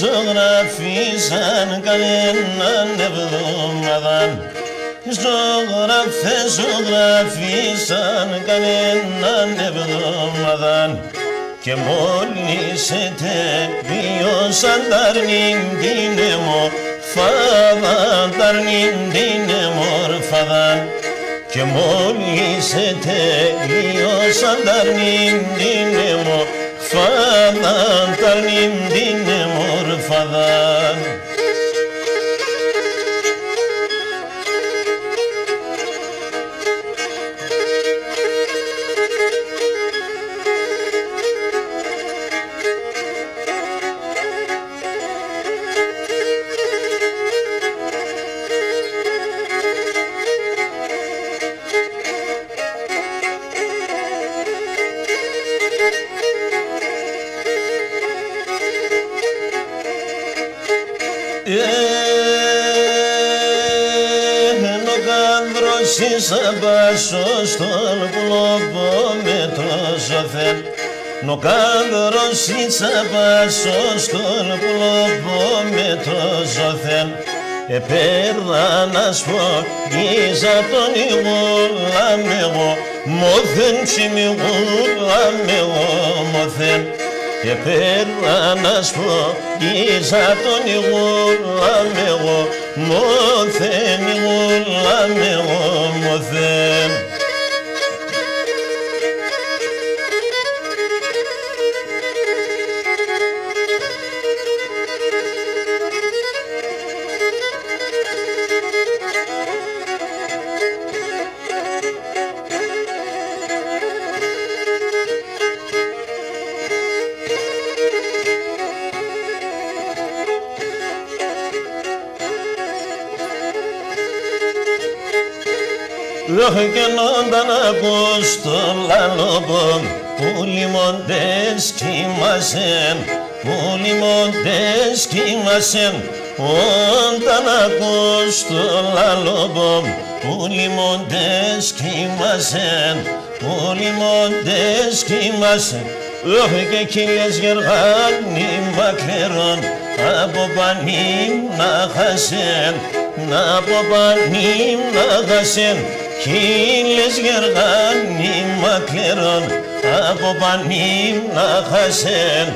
Ζωγραφίσαν κανέναν εβδομάδαν. Ζωγραφίσαν κανέναν εβδομάδαν. Και μόλις τελείωσαν ταρνήν την εμορφάδαν, ταρνήν την εμορφάδαν. Και μόλις τελείωσαν ταρνήν την εμορφάδαν, ταρνήν την εμορφάδαν. Σαμπάσω στον πλόπο με το ζωθέν. Νο κάνδρος σαμπάσω στον πλόπο με το ζωθέν. Επέρδανας φωγίζα τον ηγούλα με εγώ μόθεν ψημιγούλα με εγώ μόθεν. Επέρδανας φωγίζα τον ηγούλα με εγώ μόθεν ηγούλα με εγώ μόθεν. Και νόνταν ακούς το λαλόμπομ που λιμώντες κοιμάσεν, που λιμώντες κοιμάσεν. Όταν ακούς το λαλόμπομ που λιμώντες κοιμάσεν, που λιμώντες κοιμάσεν. Και κύλες γεργάνι μακρερών από πανίμ να χασεν, από πανίμ να χασεν. Κύλες γεργάνι μακρερών από πανίμ να χασεν,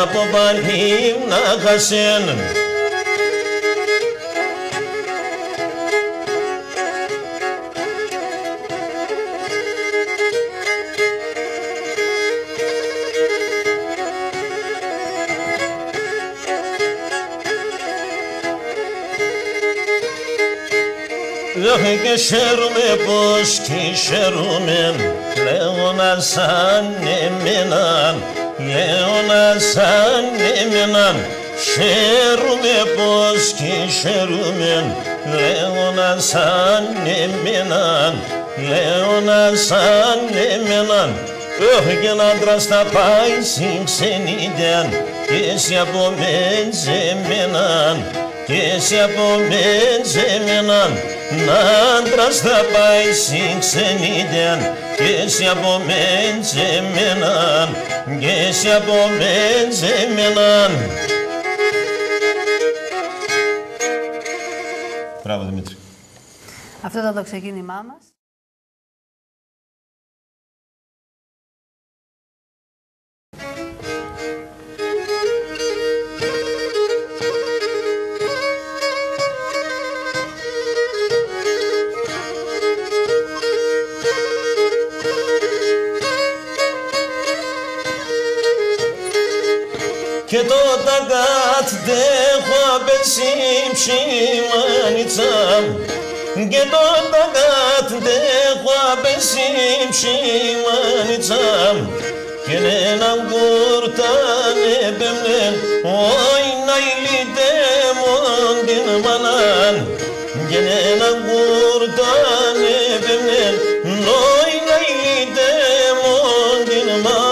από πανίμ να χασεν. Και χαίρομαι πως κι χαίρομαι, λέω να σαν εμέναν, λέω να σαν εμέναν. Χαίρομαι πως κι χαίρομαι, λέω να σαν εμέναν, λέω να σαν εμέναν. Και ένα άντρας θα πάει στην ξενίδια και εσύ από μεν και εσύ από μεν. Ν' άντρας θα πάει στην ξενίδια και εσύ από μεν και εσύ από μεν. Μπράβο Δημήτρη. Αυτό ήταν το ξεκίνημά μας. Και το ταγκάτ δέχω απεσίμ ψημάνιτσαμ, και το ταγκάτ δέχω απεσίμ ψημάνιτσαμ. Και έναν κουρτάν επέμνεν, όι να ηλίτε μον την μανάν. Και έναν κουρτάν επέμνεν, όι να ηλίτε μον την μανάν.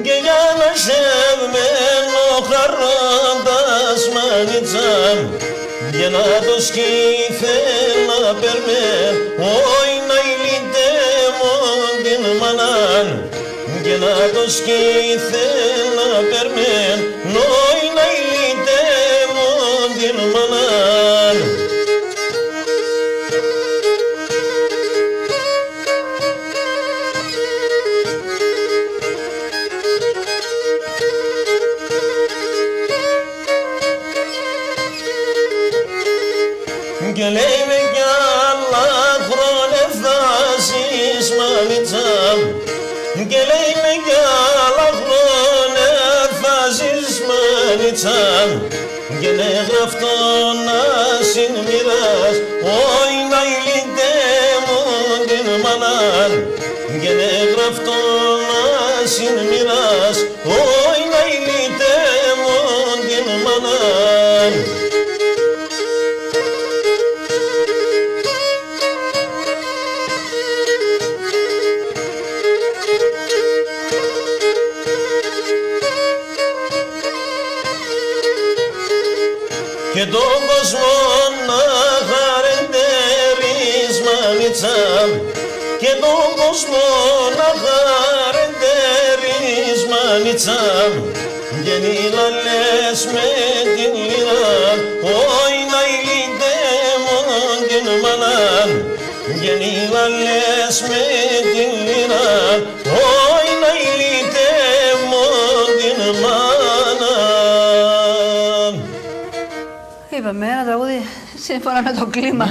και για να σεβμένο χαρώντας μανίτσα για να το σκήθε να περμέν όι να ηλίτε μον την μανάν και να το σκήθε να περμέν όι να ηλίτε μον την μανάν. Και λέει με κι άλλα χρόνια θα ζεις μανίτσα και λέει με κι άλλα χρόνια θα ζεις μανίτσα και ναι γραφτό να συνμοιράς όι να ηλίτε μον την μανάν και ναι γραφτό να συνμοιράς όι να ηλίτε μον την μανάν. Και τον κόσμο να χαρεντερείς μανίτσα και τον κόσμο να χαρεντερείς μανίτσα και νύλα λες με την λίρα όι να ηλίτε μον την μανάν και νύλα λες με την λίρα όι να ηλίτε μον την μανάν. Είπαμε ένα τραγούδι σύμφωνα με το κλίμα.